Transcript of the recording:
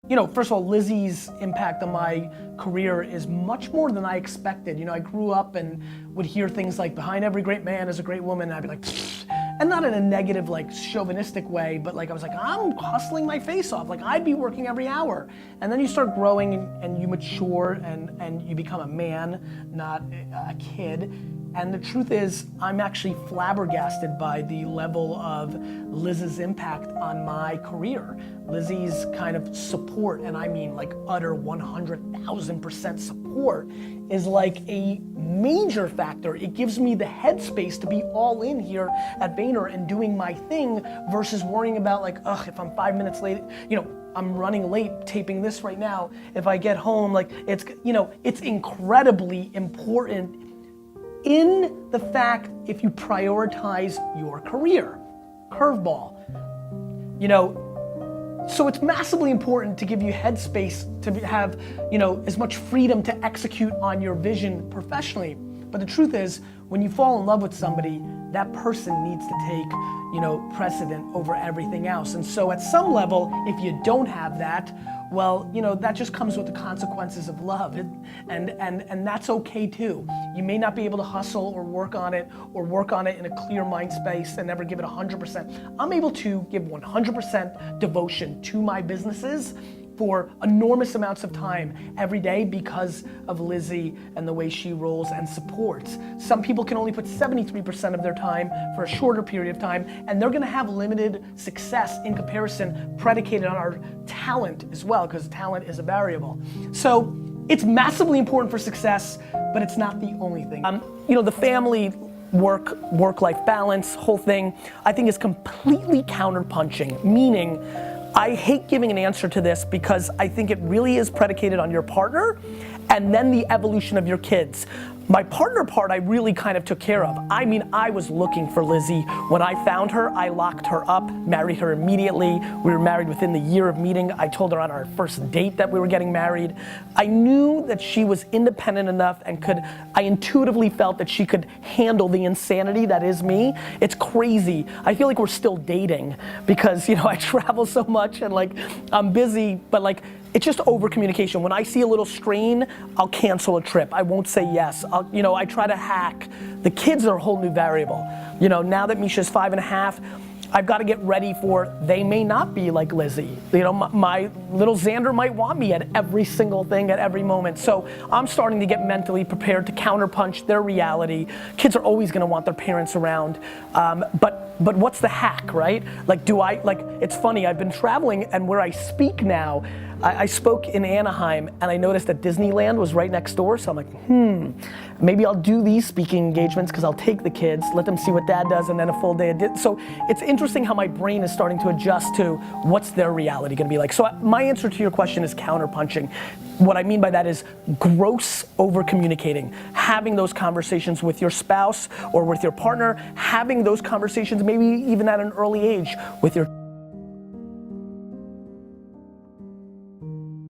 You know, first of all, Lizzie's impact on my career is much more than I expected. You know, I grew up and would hear things like, behind every great man is a great woman, and I'd be like, pfft. And not in a negative, like, chauvinistic way, but like, I was like, I'm hustling my face off. Like, I'd be working every hour. And then you start growing and you mature and you become a man, not a kid. And the truth is, I'm actually flabbergasted by the level of Liz's impact on my career. Lizzie's kind of support, and I mean like utter 100,000% support, is like a major factor. It gives me the headspace to be all in here at Vayner and doing my thing versus worrying about like, ugh, if I'm 5 minutes late, you know, I'm running late taping this right now. If I get home, like it's, you know, it's incredibly important in the fact if you prioritize your career. Curveball. You know, so it's massively important to give you headspace to have, you know, as much freedom to execute on your vision professionally. But the truth is, when you fall in love with somebody, that person needs to take, you know, precedent over everything else. And so at some level, if you don't have that, well, you know, that just comes with the consequences of love. And that's okay too. You may not be able to hustle or work on it in a clear mind space and never give it 100%. I'm able to give 100% devotion to my businesses for enormous amounts of time every day because of Lizzie and the way she rolls and supports. Some people can only put 73% of their time for a shorter period of time, and they're gonna have limited success in comparison predicated on our talent as well, because talent is a variable. So it's massively important for success, but it's not the only thing. You know, the family work-life balance, whole thing, I think is completely counterpunching, meaning I hate giving an answer to this because I think it really is predicated on your partner and then the evolution of your kids. My partner part I really kind of took care of. I mean, I was looking for Lizzie. When I found her, I locked her up, married her immediately. We were married within the year of meeting. I told her on our first date that we were getting married. I knew that she was independent enough and I intuitively felt that she could handle the insanity that is me. It's crazy. I feel like we're still dating because, you know, I travel so much and like, I'm busy, but like, it's just over communication. When I see a little strain, I'll cancel a trip. I won't say yes. You know, I try to hack. The kids are a whole new variable. You know, now that Misha's 5.5, I've got to get ready for, they may not be like Lizzie. You know, my little Xander might want me at every single thing at every moment. So I'm starting to get mentally prepared to counterpunch their reality. Kids are always gonna want their parents around. But what's the hack, right? Like, it's funny, I've been traveling and where I speak now, I spoke in Anaheim and I noticed that Disneyland was right next door, so I'm like, maybe I'll do these speaking engagements because I'll take the kids, let them see what dad does, and then a full day of So it's interesting how my brain is starting to adjust to what's their reality gonna be like. So my answer to your question is counterpunching. What I mean by that is gross over communicating. Having those conversations with your spouse or with your partner, having those conversations maybe even at an early age with your